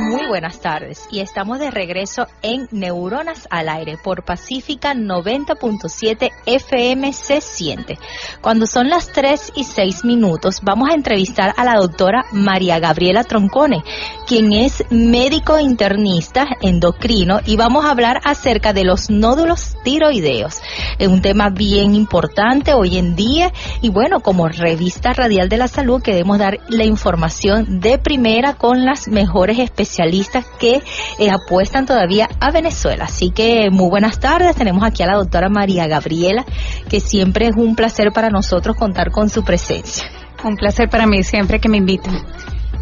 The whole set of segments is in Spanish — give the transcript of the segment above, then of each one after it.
Muy buenas tardes y estamos de regreso en Neuronas al Aire por Pacífica 90.7 FM se siente. Cuando son las 3:06 vamos a entrevistar a la doctora María Gabriela Troncone, quien es médico internista endocrino, y vamos a hablar acerca de los nódulos tiroideos. Es un tema bien importante hoy en día y bueno, como revista radial de la salud queremos dar la información de primera con las mejores especialistas que apuestan todavía a Venezuela. Así que muy buenas tardes, tenemos aquí a la doctora María Gabriela, que siempre es un placer para nosotros contar con su presencia. Un placer para mí siempre que me inviten.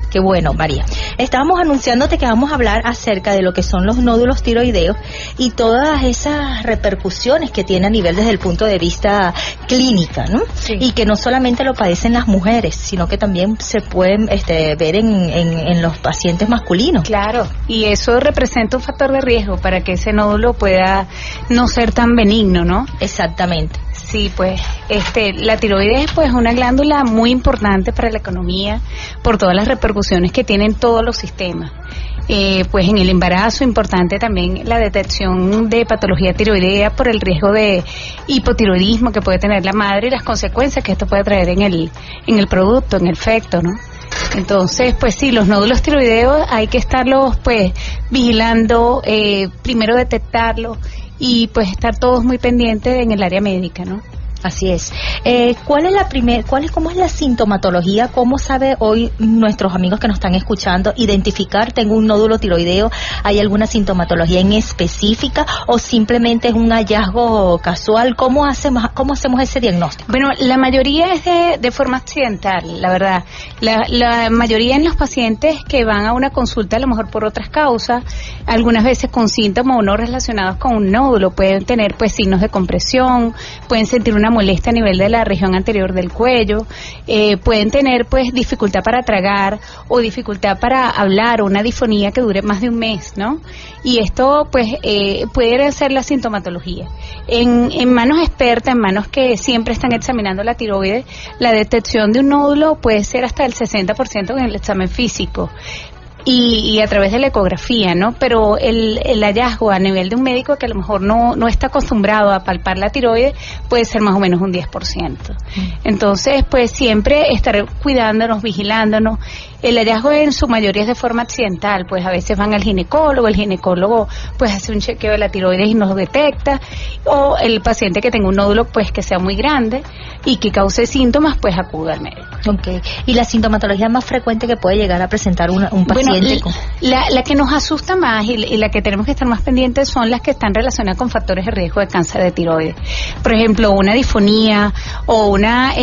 Qué bueno, María. Estábamos anunciándote que vamos a hablar acerca de lo que son los nódulos tiroideos y todas esas repercusiones que tiene a nivel desde el punto de vista clínica, ¿no? Sí. Y que no solamente lo padecen las mujeres, sino que también se pueden ver en los pacientes masculinos. Claro, y eso representa un factor de riesgo para que ese nódulo pueda no ser tan benigno, ¿no? Exactamente. Sí, pues la tiroides pues es una glándula muy importante para la economía por todas las repercusiones que tienen todos los sistemas. Pues en el embarazo importante también la detección de patología tiroidea por el riesgo de hipotiroidismo que puede tener la madre y las consecuencias que esto puede traer en el producto, en el feto, ¿no? Entonces, pues sí, los nódulos tiroideos hay que estarlos pues vigilando, primero detectarlos y pues estar todos muy pendientes en el área médica, ¿no? Así es. ¿Cómo es la sintomatología? ¿Cómo sabe hoy nuestros amigos que nos están escuchando identificar tengo un nódulo tiroideo? ¿Hay alguna sintomatología en específica o simplemente es un hallazgo casual? ¿Cómo hacemos ese diagnóstico? Bueno, la mayoría es de forma accidental, la verdad. La mayoría en los pacientes que van a una consulta a lo mejor por otras causas, algunas veces con síntomas o no relacionados con un nódulo, pueden tener pues signos de compresión, pueden sentir una molestia a nivel de la región anterior del cuello, pueden tener pues dificultad para tragar o dificultad para hablar o una disfonía que dure más de un mes, ¿no? Y esto pues puede ser la sintomatología. En manos expertas, en manos que siempre están examinando la tiroides, la detección de un nódulo puede ser hasta el 60% en el examen físico. Y a través de la ecografía, ¿no? Pero el hallazgo a nivel de un médico que a lo mejor no está acostumbrado a palpar la tiroides puede ser más o menos un 10%. Entonces, pues siempre estar cuidándonos, vigilándonos. El hallazgo en su mayoría es de forma accidental, pues a veces van al ginecólogo, el ginecólogo pues hace un chequeo de la tiroides y nos lo detecta, o el paciente que tenga un nódulo pues que sea muy grande y que cause síntomas pues acude al médico. Okay. ¿Y la sintomatología más frecuente que puede llegar a presentar un paciente? Bueno, la que nos asusta más y la que tenemos que estar más pendientes son las que están relacionadas con factores de riesgo de cáncer de tiroides. Por ejemplo, una disfonía o una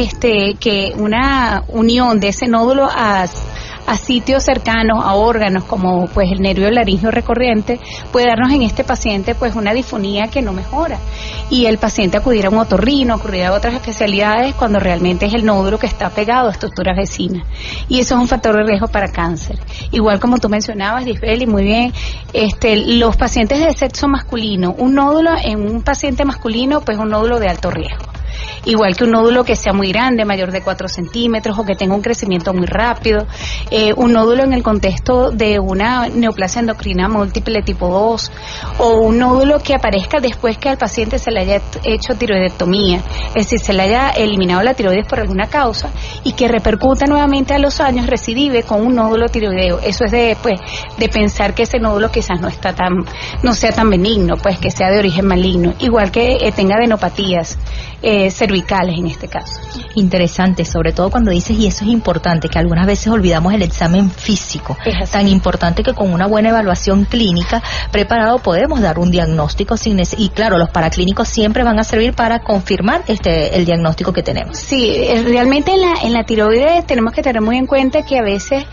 unión de ese nódulo a sitios cercanos a órganos como pues el nervio laríngeo recurrente puede darnos en este paciente pues una disfonía que no mejora y el paciente acudir a un otorrino, acudir a otras especialidades cuando realmente es el nódulo que está pegado a estructuras vecinas y eso es un factor de riesgo para cáncer. Igual como tú mencionabas, Lisbeli, muy bien, los pacientes de sexo masculino, un nódulo en un paciente masculino pues un nódulo de alto riesgo. Igual que un nódulo que sea muy grande, mayor de 4 centímetros o que tenga un crecimiento muy rápido, un nódulo en el contexto de una neoplasia endocrina múltiple tipo 2 o un nódulo que aparezca después que al paciente se le haya hecho tiroidectomía, es decir, se le haya eliminado la tiroides por alguna causa y que repercuta nuevamente a los años, recidive con un nódulo tiroideo. Eso es de pensar que ese nódulo quizás no sea tan benigno, pues que sea de origen maligno, igual que tenga adenopatías cervicales en este caso. Interesante, sobre todo cuando dices, y eso es importante, que algunas veces olvidamos el examen físico, tan importante que con una buena evaluación clínica preparado podemos dar un diagnóstico y claro, los paraclínicos siempre van a servir para confirmar el diagnóstico que tenemos. Sí, realmente en la tiroides tenemos que tener muy en cuenta que a veces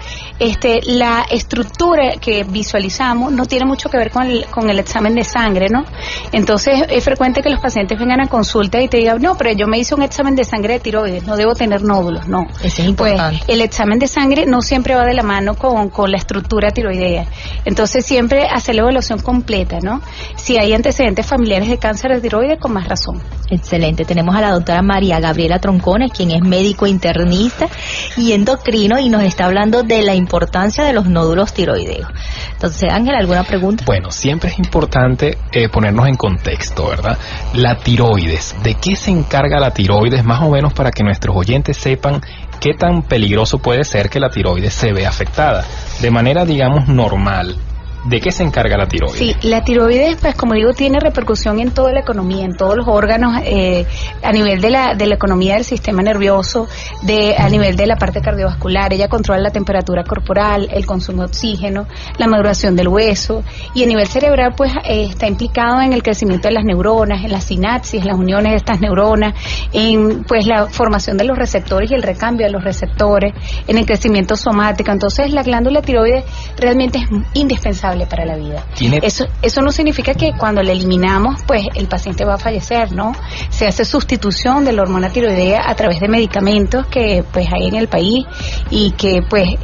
la estructura que visualizamos no tiene mucho que ver con el examen de sangre, ¿no? Entonces es frecuente que los pacientes vengan a consulta y te digan, no, pero yo me hice un examen de sangre de tiroides, no debo tener nódulos, no. Eso es importante. Pues el examen de sangre no siempre va de la mano con la estructura tiroidea. Entonces siempre hacer la evaluación completa, ¿no? Si hay antecedentes familiares de cáncer de tiroides, con más razón. Excelente. Tenemos a la doctora María Gabriela Troncone, quien es médico internista y endocrino y nos está hablando de la importancia de los nódulos tiroideos. Entonces, Ángel, ¿alguna pregunta? Bueno, siempre es importante ponernos en contexto, ¿verdad? La tiroides, ¿de qué se encarga la tiroides? Más o menos para que nuestros oyentes sepan qué tan peligroso puede ser que la tiroides se vea afectada. De manera, digamos, normal, ¿de qué se encarga la tiroides? Sí, la tiroides, pues como digo, tiene repercusión en toda la economía, en todos los órganos, a nivel de la economía del sistema nervioso, a nivel de la parte cardiovascular. Ella controla la temperatura corporal, el consumo de oxígeno, la maduración del hueso, y a nivel cerebral, pues está implicado en el crecimiento de las neuronas, en las sinapsis, las uniones de estas neuronas, en pues la formación de los receptores y el recambio de los receptores, en el crecimiento somático. Entonces, la glándula tiroides realmente es indispensable para la vida. Eso no significa que cuando la eliminamos, pues el paciente va a fallecer, ¿no? Se hace sustitución de la hormona tiroidea a través de medicamentos que pues hay en el país y que pues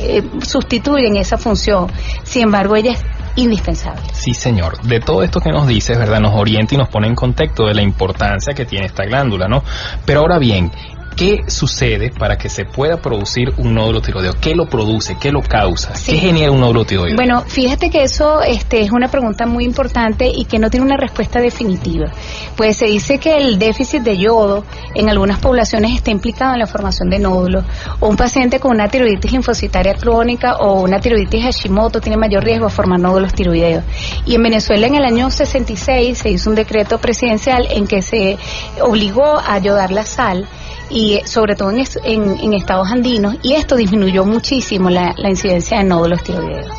sustituyen esa función. Sin embargo, ella es indispensable. Sí, señor. De todo esto que nos dices, ¿verdad? Nos orienta y nos pone en contexto de la importancia que tiene esta glándula, ¿no? Pero ahora bien, ¿qué sucede para que se pueda producir un nódulo tiroideo? ¿Qué lo produce? ¿Qué lo causa? Sí. ¿Qué genera un nódulo tiroideo? Bueno, fíjate que eso es una pregunta muy importante y que no tiene una respuesta definitiva. Pues se dice que el déficit de yodo en algunas poblaciones está implicado en la formación de nódulos. O un paciente con una tiroiditis linfocitaria crónica o una tiroiditis Hashimoto tiene mayor riesgo de formar nódulos tiroideos. Y en Venezuela en el año 66 se hizo un decreto presidencial en que se obligó a yodar la sal, y sobre todo en estados andinos, y esto disminuyó muchísimo la incidencia de nódulos tiroideos.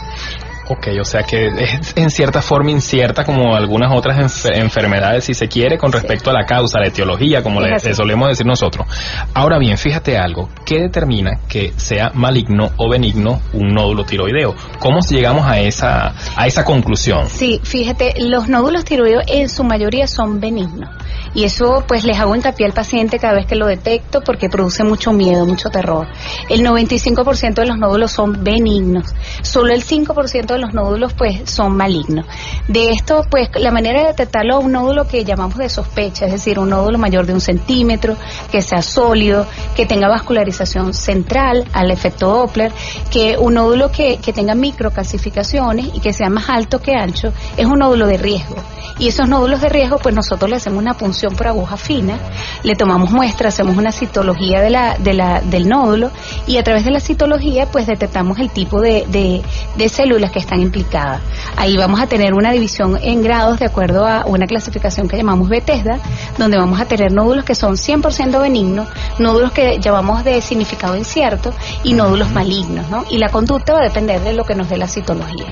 Ok, o sea que es en cierta forma incierta como algunas otras enfermedades, si se quiere, con respecto a la causa, la etiología, como le solemos decir nosotros. Ahora bien, fíjate algo, ¿qué determina que sea maligno o benigno un nódulo tiroideo? ¿Cómo llegamos a esa conclusión? Sí, fíjate, los nódulos tiroideos en su mayoría son benignos. Y eso pues les hago hincapié al paciente cada vez que lo detecto porque produce mucho miedo, mucho terror. El 95% de los nódulos son benignos. Solo el 5% de los nódulos pues son malignos. De esto pues la manera de detectarlo a un nódulo que llamamos de sospecha, es decir, un nódulo mayor de 1 centímetro, que sea sólido, que tenga vascularización central al efecto Doppler, que un nódulo que tenga microcalcificaciones y que sea más alto que ancho, es un nódulo de riesgo. Y esos nódulos de riesgo, pues nosotros le hacemos una punción por aguja fina, le tomamos muestra, hacemos una citología del nódulo, y a través de la citología, pues detectamos el tipo de células que están implicadas. Ahí vamos a tener una división en grados de acuerdo a una clasificación que llamamos Bethesda, donde vamos a tener nódulos que son 100% benignos, nódulos que llamamos de significado incierto y nódulos malignos, ¿no? Y la conducta va a depender de lo que nos dé la citología.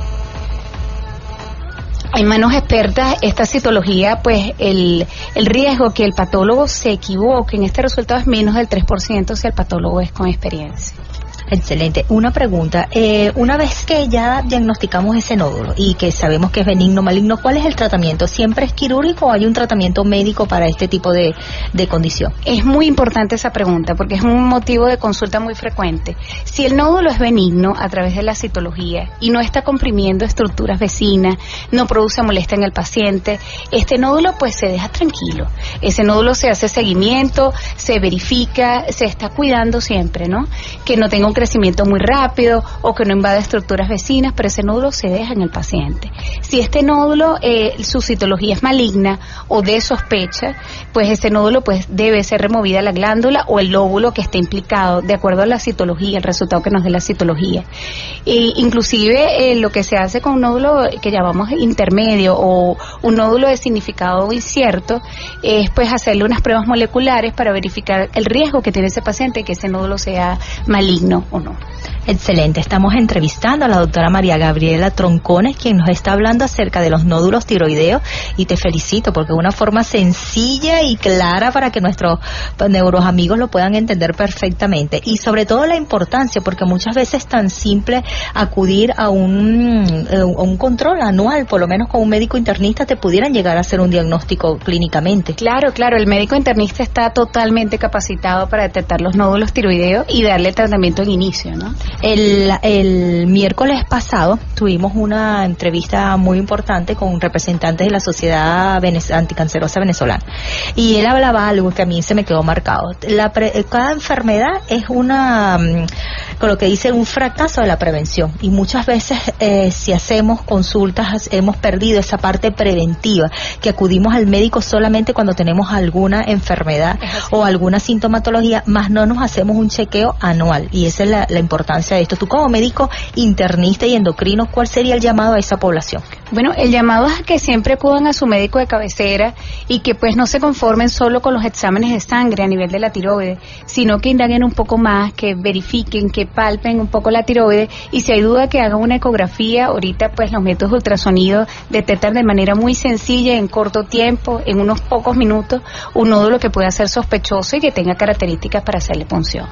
En manos expertas, esta citología, pues el riesgo que el patólogo se equivoque en este resultado es menos del 3% si el patólogo es con experiencia. Excelente. Una pregunta, una vez que ya diagnosticamos ese nódulo y que sabemos que es benigno, maligno, ¿cuál es el tratamiento? ¿Siempre es quirúrgico o hay un tratamiento médico para este tipo de condición? Es muy importante esa pregunta porque es un motivo de consulta muy frecuente. Si el nódulo es benigno a través de la citología y no está comprimiendo estructuras vecinas, no produce molestia en el paciente, este nódulo pues se deja tranquilo. Ese nódulo se hace seguimiento, se verifica, se está cuidando siempre, ¿no? Que no tenga un crecimiento muy rápido o que no invada estructuras vecinas, pero ese nódulo se deja en el paciente. Si este nódulo, su citología es maligna o de sospecha, pues ese nódulo pues debe ser removida la glándula o el lóbulo que esté implicado, de acuerdo a la citología, el resultado que nos dé la citología. Inclusive lo que se hace con un nódulo que llamamos intermedio o un nódulo de significado incierto es pues hacerle unas pruebas moleculares para verificar el riesgo que tiene ese paciente de que ese nódulo sea maligno o no. Excelente, estamos entrevistando a la doctora María Gabriela Troncones, quien nos está hablando acerca de los nódulos tiroideos, y te felicito porque es una forma sencilla y clara para que nuestros neuroamigos lo puedan entender perfectamente, y sobre todo la importancia, porque muchas veces es tan simple acudir a un control anual, por lo menos con un médico internista te pudieran llegar a hacer un diagnóstico clínicamente. Claro, el médico internista está totalmente capacitado para detectar los nódulos tiroideos y darle tratamiento en inicio, ¿no? El miércoles pasado tuvimos una entrevista muy importante con representantes de la Sociedad Anticancerosa Venezolana, y él hablaba algo que a mí se me quedó marcado. Cada enfermedad es con lo que dice, un fracaso de la prevención, y muchas veces si hacemos consultas hemos perdido esa parte preventiva, que acudimos al médico solamente cuando tenemos alguna enfermedad o alguna sintomatología, más no nos hacemos un chequeo anual, y esa es la importancia de esto. Tú como médico internista y endocrino, ¿cuál sería el llamado a esa población? Bueno, el llamado es a que siempre acudan a su médico de cabecera y que pues no se conformen solo con los exámenes de sangre a nivel de la tiroides, sino que indaguen un poco más, que verifiquen, que palpen un poco la tiroides, y si hay duda que hagan una ecografía. Ahorita pues los métodos de ultrasonido detectan de manera muy sencilla, en corto tiempo, en unos pocos minutos, un nódulo que pueda ser sospechoso y que tenga características para hacerle punción.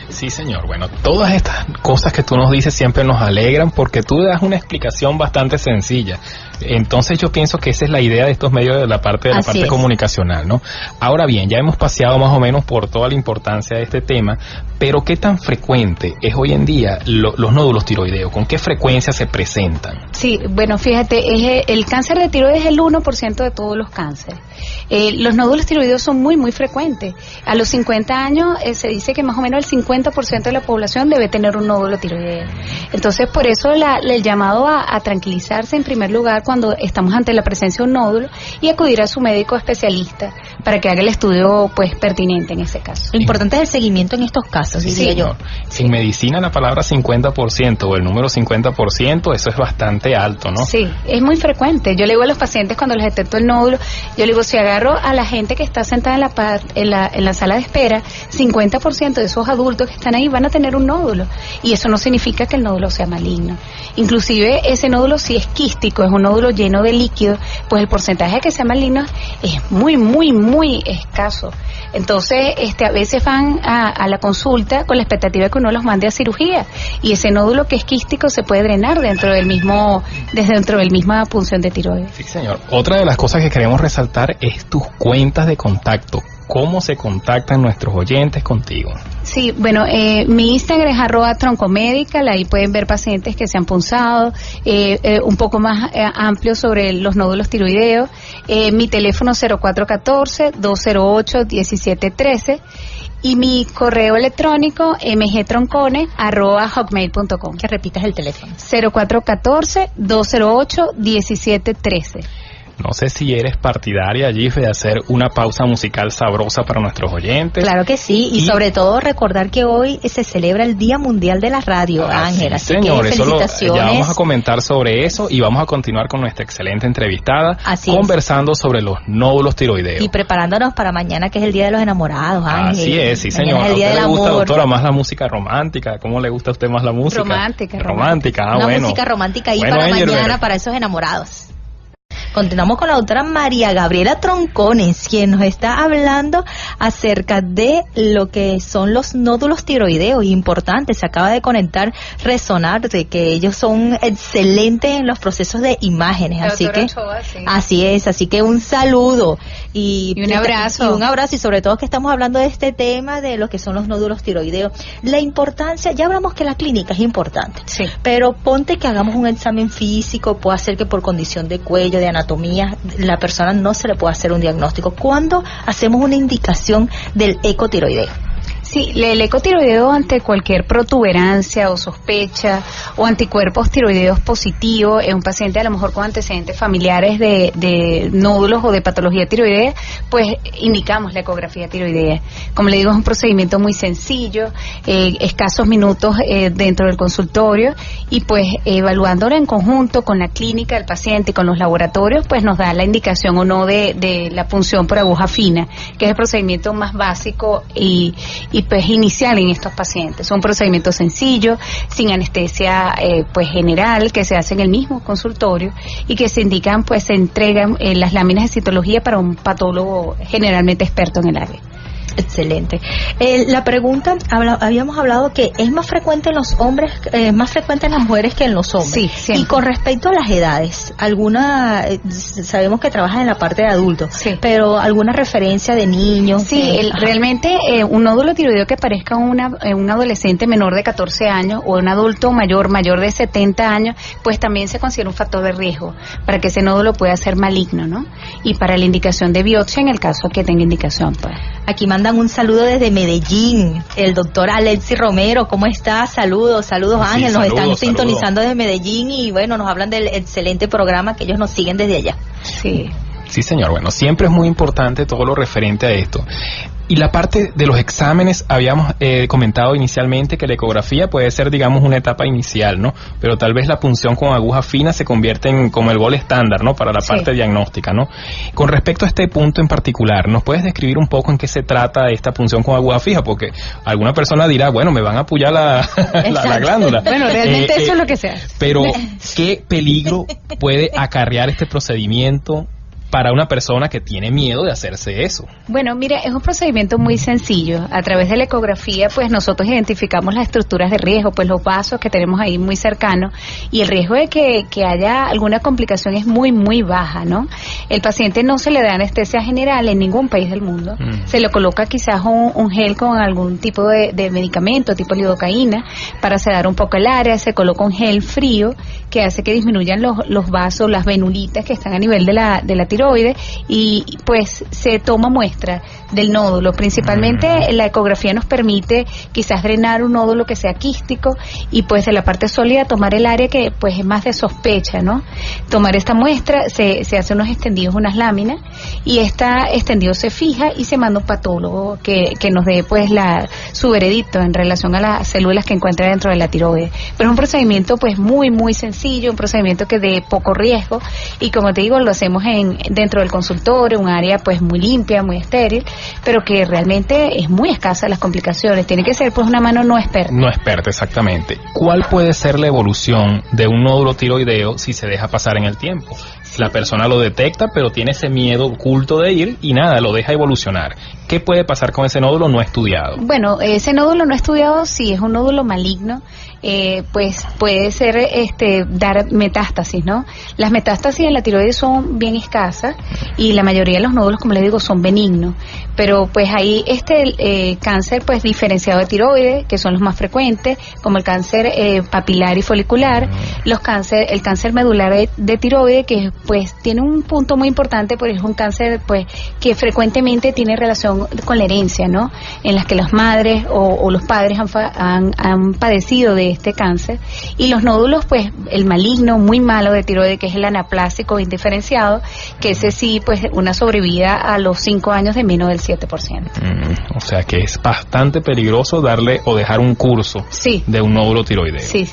Sí, señor. Bueno, todas estas cosas que tú nos dices siempre nos alegran, porque tú das una explicación bastante sencilla. Entonces yo pienso que esa es la idea de estos medios, de la parte comunicacional, ¿no? Ahora bien, ya hemos paseado más o menos por toda la importancia de este tema, pero ¿qué tan frecuente es hoy en día los nódulos tiroideos? ¿Con qué frecuencia se presentan? Sí, bueno, fíjate, el cáncer de tiroides es el 1% de todos los cánceres. Los nódulos tiroideos son muy, muy frecuentes. A los 50 años se dice que más o menos el 50% de la población debe tener un nódulo tiroideo. Entonces, por eso el llamado a tranquilizarse en primer lugar cuando estamos ante la presencia de un nódulo, y acudir a su médico especialista para que haga el estudio pues pertinente en ese caso. Lo importante es el seguimiento en estos casos, diría yo. En medicina la palabra 50% o el número 50%, eso es bastante alto, ¿no? Sí, es muy frecuente. Yo le digo a los pacientes cuando les detecto el nódulo, yo le digo, si agarro a la gente que está sentada en la sala de espera, 50% de esos adultos que están ahí van a tener un nódulo, y eso no significa que el nódulo sea maligno. Inclusive ese nódulo, si es quístico, es un nódulo lleno de líquido, pues el porcentaje de que sea maligno es muy, muy, muy escaso. Entonces, a veces van a la consulta con la expectativa de que uno los mande a cirugía, y ese nódulo que es quístico se puede drenar desde dentro del misma punción de tiroides. Sí, señor. Otra de las cosas que queremos resaltar es tus cuentas de contacto. ¿Cómo se contactan nuestros oyentes contigo? Sí, bueno, mi Instagram es @troncomedical, ahí pueden ver pacientes que se han punzado, un poco más amplio sobre los nódulos tiroideos. Mi teléfono 0414-208-1713 y mi correo electrónico mgtroncone@hotmail.com. Que repitas el teléfono. 0414-208-1713. No sé si eres partidaria, Gif, de hacer una pausa musical sabrosa para nuestros oyentes. Claro que sí, y sobre todo recordar que hoy se celebra el Día Mundial de la Radio, Ángel. Así señor, que felicitaciones. Ya vamos a comentar sobre eso, y vamos a continuar con nuestra excelente entrevistada, conversando sobre los nódulos tiroideos. Y preparándonos para mañana, que es el Día de los Enamorados, Ángel. Así es, sí, señor. ¿A usted le gusta, doctora, más la música romántica? ¿Cómo le gusta a usted más la música? Romántica. Una música romántica ahí para mañana, para esos enamorados. Continuamos con la doctora María Gabriela Troncones, quien nos está hablando acerca de lo que son los nódulos tiroideos. Importante, se acaba de conectar Resonar, de que ellos son excelentes en los procesos de imágenes. Así que, Ochoa, sí. Así es, así que un saludo y un abrazo. Y un abrazo, y sobre todo que estamos hablando de este tema de lo que son los nódulos tiroideos. La importancia, ya hablamos que la clínica es importante, sí, pero ponte que hagamos un examen físico, puede ser que por condición de cuello, de anatomía, la persona no se le puede hacer un diagnóstico. ¿Cuándo hacemos una indicación del ecotiroideo? Sí, el ecotiroideo ante cualquier protuberancia o sospecha o anticuerpos tiroideos positivos en un paciente a lo mejor con antecedentes familiares de nódulos o de patología tiroidea, pues indicamos la ecografía tiroidea. Como le digo, es un procedimiento muy sencillo, escasos minutos dentro del consultorio, y pues evaluándolo en conjunto con la clínica del paciente y con los laboratorios, pues nos da la indicación o no de la punción por aguja fina, que es el procedimiento más básico y pues inicial en estos pacientes. Es un procedimiento sencillo, sin anestesia pues general, que se hace en el mismo consultorio, y que se indican, pues se entregan las láminas de citología para un patólogo generalmente experto en el área. Excelente. La pregunta, habíamos hablado que es más frecuente en los hombres, más frecuente en las mujeres que en los hombres. Sí, siempre. Y con respecto a las edades, sabemos que trabajas en la parte de adultos, sí, pero alguna referencia de niños. Sí, realmente un nódulo tiroideo que parezca un adolescente menor de 14 años o un adulto mayor de 70 años, pues también se considera un factor de riesgo para que ese nódulo pueda ser maligno, ¿no? Y para la indicación de biopsia en el caso que tenga indicación, pues. Aquí mandan un saludo desde Medellín, el doctor Alexi Romero, ¿cómo estás? Saludos Ángel, nos están sintonizando desde Medellín y bueno, nos hablan del excelente programa que ellos nos siguen desde allá. Sí. Sí, señor. Bueno, siempre es muy importante todo lo referente a esto. Y la parte de los exámenes, habíamos comentado inicialmente que la ecografía puede ser, digamos, una etapa inicial, ¿no? Pero tal vez la punción con aguja fina se convierte en como el gol estándar, ¿no? Para la parte diagnóstica, ¿no? Con respecto a este punto en particular, ¿nos puedes describir un poco en qué se trata esta punción con aguja fija? Porque alguna persona dirá, bueno, me van a apoyar la glándula. Bueno, realmente eso es lo que se hace. Pero, ¿qué peligro puede acarrear este procedimiento para una persona que tiene miedo de hacerse eso? Bueno, mira, es un procedimiento muy sencillo. A través de la ecografía, pues nosotros identificamos las estructuras de riesgo, pues los vasos que tenemos ahí muy cercanos, y el riesgo de que haya alguna complicación es muy, muy baja, ¿no? El paciente no se le da anestesia general en ningún país del mundo. Se le coloca quizás un gel con algún tipo de medicamento, tipo lidocaína, para sedar un poco el área. Se coloca un gel frío que hace que disminuyan los vasos, las venulitas que están a nivel de la tiroides, y pues se toma muestra del nódulo. Principalmente la ecografía nos permite quizás drenar un nódulo que sea quístico y pues de la parte sólida tomar el área que pues es más de sospecha, ¿no? Tomar esta muestra, se hace unos extendidos, unas láminas, y esta extendido se fija y se manda un patólogo que nos dé pues su veredicto en relación a las células que encuentra dentro de la tiroides. Pero es un procedimiento pues muy, muy sencillo, un procedimiento que de poco riesgo, y como te digo, lo hacemos dentro del consultorio, un área pues muy limpia, muy estéril, pero que realmente es muy escasa las complicaciones. Tiene que ser pues una mano no experta. No experta, exactamente. ¿Cuál puede ser la evolución de un nódulo tiroideo si se deja pasar en el tiempo? La persona lo detecta, pero tiene ese miedo oculto de ir y nada, lo deja evolucionar. ¿Qué puede pasar con ese nódulo no estudiado? Bueno, ese nódulo no estudiado, si es un nódulo maligno, pues puede ser dar metástasis, ¿no? Las metástasis en la tiroides son bien escasas y la mayoría de los nódulos, como les digo, son benignos, pero pues hay cáncer pues diferenciado de tiroides, que son los más frecuentes, como el cáncer papilar y folicular, el cáncer medular de tiroides, que pues tiene un punto muy importante porque es un cáncer pues que frecuentemente tiene relación con la herencia, ¿no? En las que las madres o los padres han padecido de este cáncer, y los nódulos pues el maligno muy malo de tiroides, que es el anaplásico indiferenciado, que ese sí pues una sobrevida a los 5 años de menos del 7%. O sea que es bastante peligroso darle o dejar un curso de un nódulo tiroideo. Sí.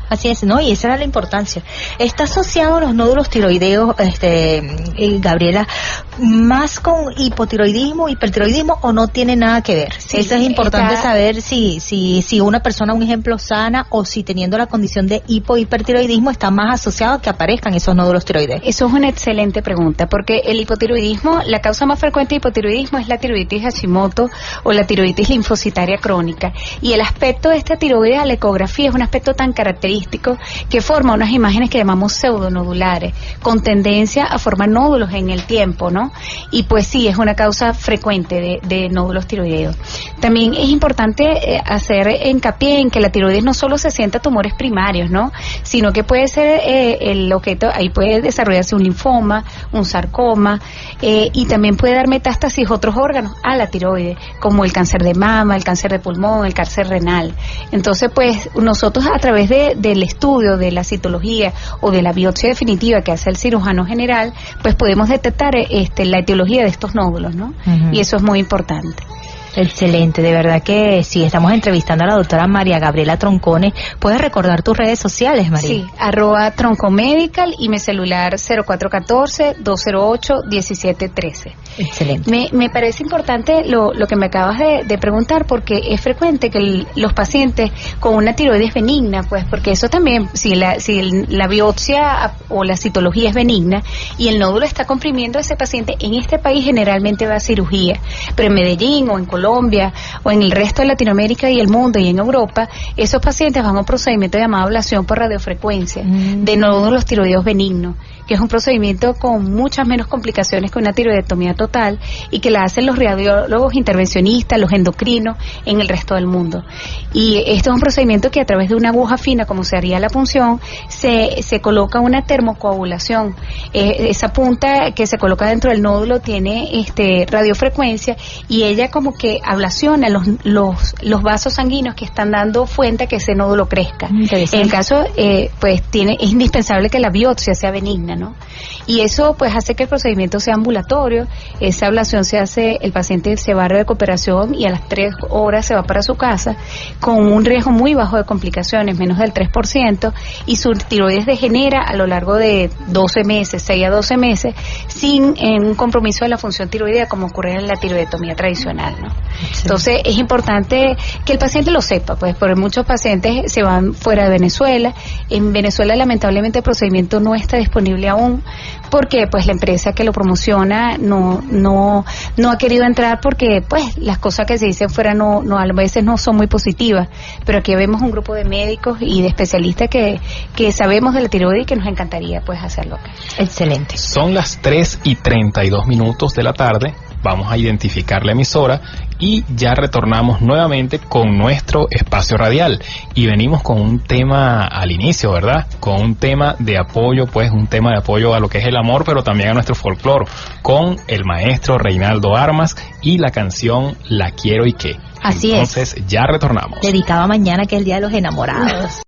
Así es, ¿no? Y esa era la importancia. ¿Está asociado los nódulos tiroideos, Gabriela, más con hipotiroidismo, hipertiroidismo, o no tiene nada que ver? Sí, eso es importante saber si una persona, un ejemplo, sana, o si teniendo la condición de hipertiroidismo está más asociado a que aparezcan esos nódulos tiroideos. Eso es una excelente pregunta, porque el hipotiroidismo, la causa más frecuente de hipotiroidismo es la tiroiditis Hashimoto o la tiroiditis linfocitaria crónica, y el aspecto de esta tiroides a la ecografía es un aspecto tan característico que forma unas imágenes que llamamos pseudonodulares, con tendencia a formar nódulos en el tiempo, ¿no? Y pues sí, es una causa frecuente de nódulos tiroideos. También es importante hacer hincapié en que la tiroides no solo se sienta tumores primarios, ¿no? Sino que puede ser el objeto, ahí puede desarrollarse un linfoma, un sarcoma, y también puede dar metástasis a otros órganos a la tiroides, como el cáncer de mama, el cáncer de pulmón, el cáncer renal. Entonces, pues, nosotros a través del estudio de la citología o de la biopsia definitiva que hace el cirujano general, pues podemos detectar la etiología de estos nódulos, ¿no? Y eso es muy importante. Excelente, de verdad que sí, estamos entrevistando a la doctora María Gabriela Troncone. ¿Puedes recordar tus redes sociales, María? Sí, @troncomedical y mi celular 0414-208-1713. Excelente. Me parece importante lo que me acabas de preguntar, porque es frecuente que los pacientes con una tiroides benigna, pues porque eso también, si la biopsia o la citología es benigna y el nódulo está comprimiendo a ese paciente, en este país generalmente va a cirugía, pero en Medellín o en Colombia Colombia o en el resto de Latinoamérica y el mundo y en Europa, esos pacientes van a un procedimiento llamado ablación por radiofrecuencia de nódulos tiroideos benignos, que es un procedimiento con muchas menos complicaciones que una tiroidectomía total y que la hacen los radiólogos intervencionistas, los endocrinos en el resto del mundo. Y esto es un procedimiento que a través de una aguja fina, como se haría la punción, se coloca una termocoagulación. Esa punta que se coloca dentro del nódulo tiene radiofrecuencia y ella como que ablaciona los vasos sanguíneos que están dando fuente a que ese nódulo crezca. En el caso, pues es indispensable que la biopsia sea benigna, ¿no? Y eso pues hace que el procedimiento sea ambulatorio. Esa ablación se hace, el paciente se va a recuperación y a las 3 horas se va para su casa con un riesgo muy bajo de complicaciones, menos del 3%, y su tiroides degenera a lo largo de 12 meses, 6 a 12 meses, sin un compromiso de la función tiroidea como ocurre en la tiroidectomía tradicional, ¿no? Sí. Entonces es importante que el paciente lo sepa, pues porque muchos pacientes se van fuera de Venezuela. En Venezuela lamentablemente el procedimiento no está disponible aún, porque pues la empresa que lo promociona no ha querido entrar porque pues las cosas que se dicen fuera no a veces no son muy positivas, pero aquí vemos un grupo de médicos y de especialistas que sabemos de la tiroides y que nos encantaría pues hacerlo acá. Excelente. Son las 3:32 de la tarde. Vamos a identificar la emisora y ya retornamos nuevamente con nuestro espacio radial. Y venimos con un tema al inicio, ¿verdad? Con un tema de apoyo, pues un tema de apoyo a lo que es el amor, pero también a nuestro folclore, con el maestro Reinaldo Armas y la canción La Quiero y Qué. Así Entonces, ya retornamos. Dedicada mañana, que es el Día de los Enamorados.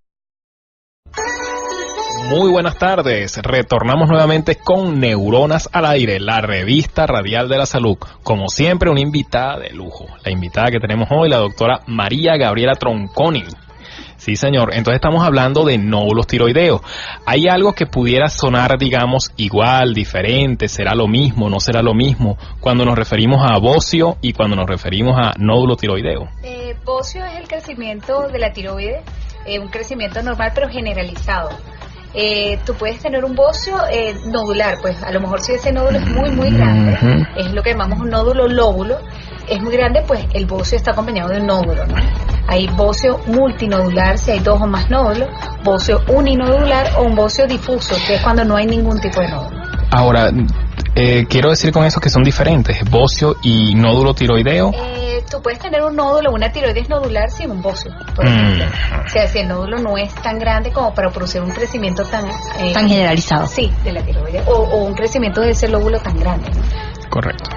Muy buenas tardes, retornamos nuevamente con Neuronas al Aire, la revista radial de la salud. Como siempre, una invitada de lujo. La invitada que tenemos hoy, la doctora María Gabriela Tronconi. Sí, señor. Entonces estamos hablando de nódulos tiroideos. ¿Hay algo que pudiera sonar, digamos, igual, diferente? ¿Será lo mismo? ¿No será lo mismo? Cuando nos referimos a bocio y cuando nos referimos a nódulo tiroideo. Bocio es el crecimiento de la tiroides, un crecimiento normal pero generalizado. Tú puedes tener un bocio nodular, pues a lo mejor si ese nódulo es muy grande, es lo que llamamos un nódulo lóbulo, es muy grande, pues el bocio está acompañado de un nódulo, ¿no? Hay bocio multinodular si hay 2 o más nódulos, bocio uninodular o un bocio difuso, que es cuando no hay ningún tipo de nódulo. Ahora, quiero decir con eso que son diferentes, bocio y nódulo tiroideo. Tú puedes tener un nódulo, una tiroides nodular sin un bocio, por ejemplo. O sea, si el nódulo no es tan grande como para producir un crecimiento tan generalizado. Sí, de la tiroides, o un crecimiento de ese lóbulo tan grande, ¿no? Correcto.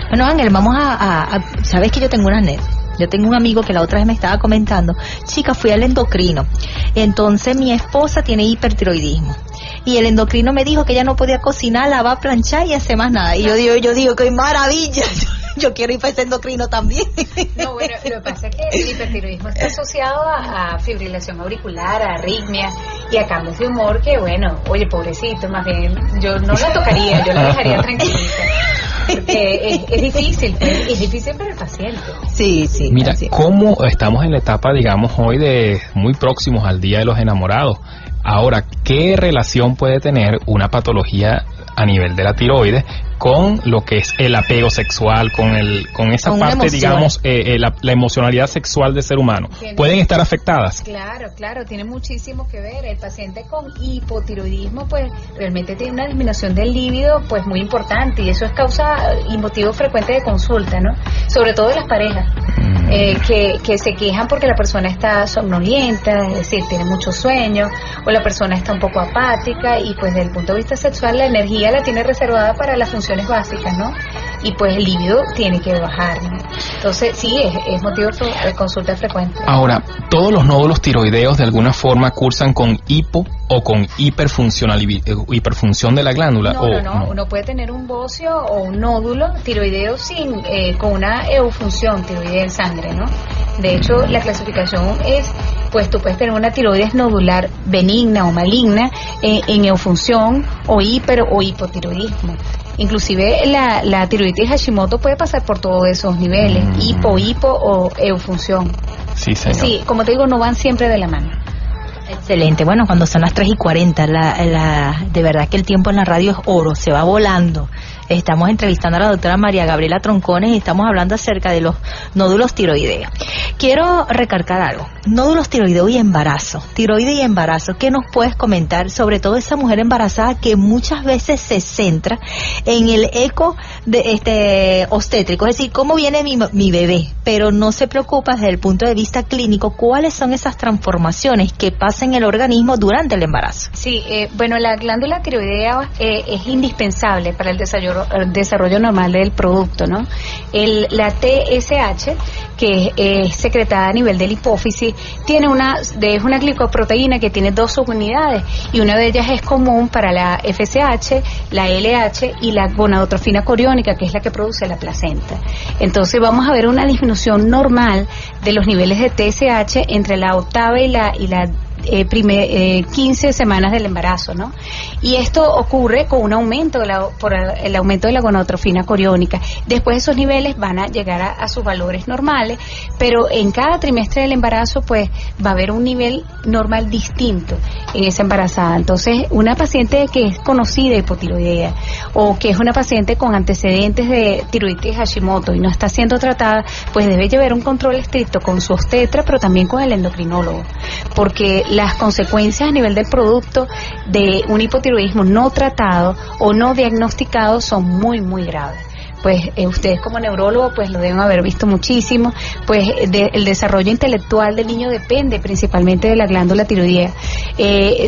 Bueno, Ángel, vamos a sabes que yo tengo una anécdota. Yo tengo un amigo que la otra vez me estaba comentando, chica, fui al endocrino, entonces mi esposa tiene hipertiroidismo. Y el endocrino me dijo que ella no podía cocinar, lavar, planchar y hacer más nada. Y yo digo, qué maravilla. Yo quiero ir para ese endocrino también. No, bueno, lo que pasa es que el hipertiroidismo está asociado a fibrilación auricular, a arritmias y a cambios de humor que, bueno, oye, pobrecito, más bien, yo no la tocaría, yo la dejaría tranquilita. Porque es difícil, pues, es difícil para el paciente. Sí. Mira, cómo estamos en la etapa, digamos, hoy de muy próximos al Día de los Enamorados. Ahora, ¿qué relación puede tener una patología a nivel de la tiroides con lo que es el apego sexual, con esa con parte, emoción, digamos, la emocionalidad sexual del ser humano? ¿Pueden estar afectadas? Claro, tiene muchísimo que ver. El paciente con hipotiroidismo, pues, realmente tiene una disminución del líbido, pues, muy importante, y eso es causa y motivo frecuente de consulta, ¿no? Sobre todo de las parejas, que se quejan porque la persona está somnolienta, es decir, tiene mucho sueño, o la persona está un poco apática, y pues, desde el punto de vista sexual, la energía la tiene reservada para las funciones básicas, ¿no? Y pues el líbido tiene que bajar, ¿no? Entonces sí, es motivo de consulta frecuente. Ahora, ¿todos los nódulos tiroideos de alguna forma cursan con hipo o con hiperfunción de la glándula? No. Uno puede tener un bocio o un nódulo tiroideo con una eufunción tiroidea en sangre, ¿no? De hecho, la clasificación es, pues tú puedes tener una tiroides nodular benigna o maligna en eufunción o hiper o hipotiroidismo. Inclusive la tiroiditis Hashimoto puede pasar por todos esos niveles, hipo o eufunción. Sí, señor. Sí, como te digo, no van siempre de la mano. Excelente. Bueno, cuando son las 3:40, de verdad que el tiempo en la radio es oro, se va volando. Estamos entrevistando a la doctora María Gabriela Troncones y estamos hablando acerca de los nódulos tiroideos. Quiero recalcar algo. Nódulos tiroideos y embarazo. Tiroide y embarazo. ¿Qué nos puedes comentar sobre todo esa mujer embarazada que muchas veces se centra en el eco de obstétrico? Es decir, ¿cómo viene mi bebé? Pero no se preocupa desde el punto de vista clínico cuáles son esas transformaciones que pasan en el organismo durante el embarazo. Sí, bueno, la glándula tiroidea es indispensable para el desarrollo normal del producto, ¿no? La TSH, que es secretada a nivel de la hipófisis, es una glicoproteína que tiene 2 subunidades y una de ellas es común para la FSH, la LH y la gonadotrofina coriónica, que es la que produce la placenta. Entonces vamos a ver una disminución normal de los niveles de TSH entre la octava y la 15 semanas del embarazo, ¿no? Y esto ocurre con un aumento por el aumento de la gonadotrofina coriónica. Después esos niveles van a llegar a sus valores normales, pero en cada trimestre del embarazo pues va a haber un nivel normal distinto en esa embarazada. Entonces, una paciente que es conocida hipotiroidea o que es una paciente con antecedentes de tiroides Hashimoto y no está siendo tratada, pues debe llevar un control estricto con su obstetra, pero también con el endocrinólogo, porque las consecuencias a nivel del producto de un hipotiroidismo no tratado o no diagnosticado son muy, muy graves. Pues ustedes como neurólogos pues lo deben haber visto muchísimo, pues el desarrollo intelectual del niño depende principalmente de la glándula tiroidea,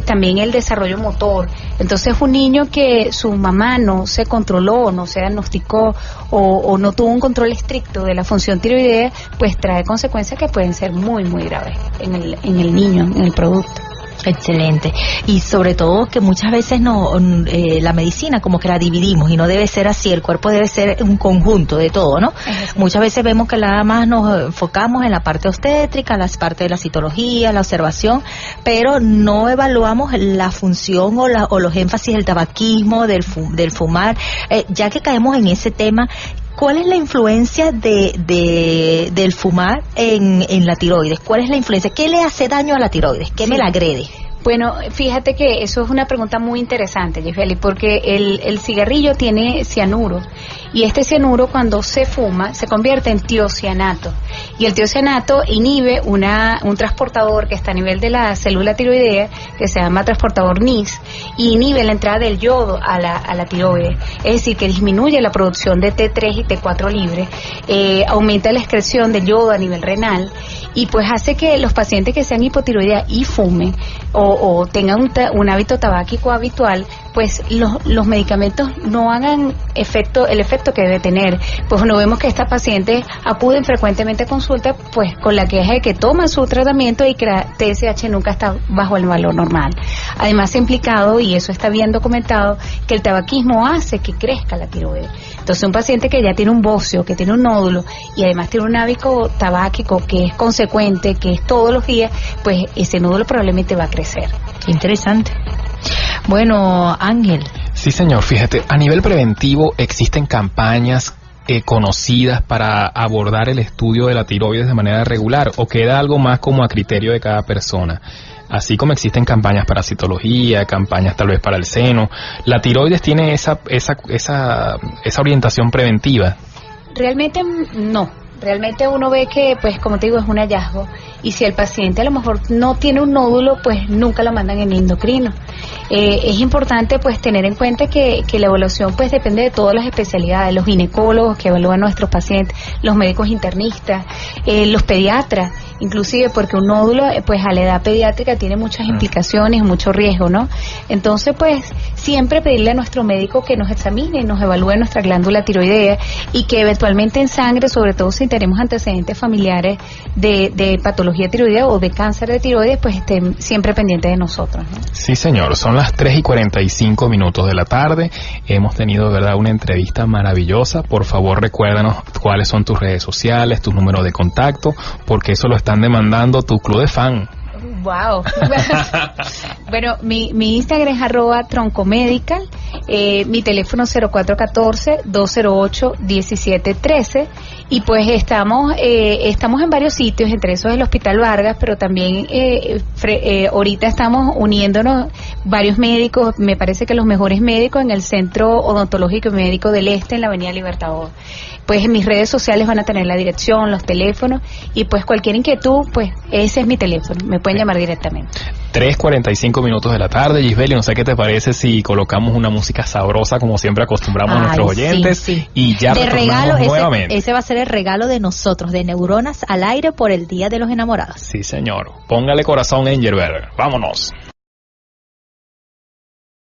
también el desarrollo motor. Entonces un niño que su mamá no se controló, no se diagnosticó o no tuvo un control estricto de la función tiroidea, pues trae consecuencias que pueden ser muy, muy graves en el niño, en el producto. Excelente. Y sobre todo que muchas veces la medicina como que la dividimos y no debe ser así, el cuerpo debe ser un conjunto de todo, ¿no? Muchas veces vemos que nada más nos enfocamos en la parte obstétrica, la parte de la citología, la observación, pero no evaluamos la función o los énfasis del tabaquismo, del fumar, ya que caemos en ese tema. ¿Cuál es la influencia del fumar en la tiroides? ¿Cuál es la influencia? ¿Qué le hace daño a la tiroides? ¿Qué me la agrede? Bueno, fíjate que eso es una pregunta muy interesante, Giseli, porque el cigarrillo tiene cianuro y este cianuro cuando se fuma se convierte en tiocianato y el tiocianato inhibe un transportador que está a nivel de la célula tiroidea que se llama transportador NIS y inhibe la entrada del yodo a la tiroides, es decir, que disminuye la producción de T3 y T4 libre, aumenta la excreción de yodo a nivel renal y pues hace que los pacientes que sean hipotiroidea y fumen o tengan un hábito tabáquico habitual, pues los medicamentos no hagan el efecto que debe tener. Pues no vemos que estas pacientes acuden frecuentemente a consulta pues con la queja de que toman su tratamiento y que la TSH nunca está bajo el valor normal. Además ha implicado, y eso está bien documentado, que el tabaquismo hace que crezca la tiroides. Entonces un paciente que ya tiene un bocio, que tiene un nódulo y además tiene un hábito tabáquico que es consecuente, que es todos los días, pues ese nódulo probablemente va a crecer. Interesante. Bueno, Ángel. Sí, señor. Fíjate, a nivel preventivo existen campañas conocidas para abordar el estudio de la tiroides de manera regular o queda algo más como a criterio de cada persona. Así como existen campañas para citología, campañas tal vez para el seno, ¿la tiroides tiene esa orientación preventiva? Realmente no. Realmente uno ve que, pues como te digo, es un hallazgo y si el paciente a lo mejor no tiene un nódulo, pues nunca lo mandan en endocrino. Es importante pues tener en cuenta que la evaluación pues depende de todas las especialidades, los ginecólogos que evalúan a nuestros pacientes, los médicos internistas, los pediatras, inclusive porque un nódulo pues a la edad pediátrica tiene muchas implicaciones, mucho riesgo, ¿no? Entonces pues siempre pedirle a nuestro médico que nos examine, nos evalúe nuestra glándula tiroidea y que eventualmente en sangre, sobre todo si tenemos antecedentes familiares de patología tiroidea o de cáncer de tiroides, pues estén siempre pendientes de nosotros, ¿no? Sí, señor, son las 3:45 de la tarde. Hemos tenido, de verdad, una entrevista maravillosa. Por favor, recuérdanos cuáles son tus redes sociales, tus números de contacto, porque eso lo están demandando tu club de fan. Wow. Bueno, mi Instagram es @troncomedical Mi teléfono 0414-208-1713 y pues estamos en varios sitios, entre esos el Hospital Vargas, pero también ahorita estamos uniéndonos varios médicos, me parece que los mejores médicos en el Centro Odontológico y Médico del Este en la Avenida Libertador. Pues en mis redes sociales van a tener la dirección, los teléfonos y pues cualquier inquietud, pues ese es mi teléfono, me pueden llamar directamente. 3:45 minutos de la tarde, Gisbeli, no sé qué te parece si colocamos una música sabrosa como siempre acostumbramos a nuestros oyentes, sí. Y ya de regalo, nuevamente. Ese va a ser el regalo de nosotros, de Neuronas al Aire por el Día de los Enamorados. Sí, señor. Póngale corazón, Angelberg. Vámonos.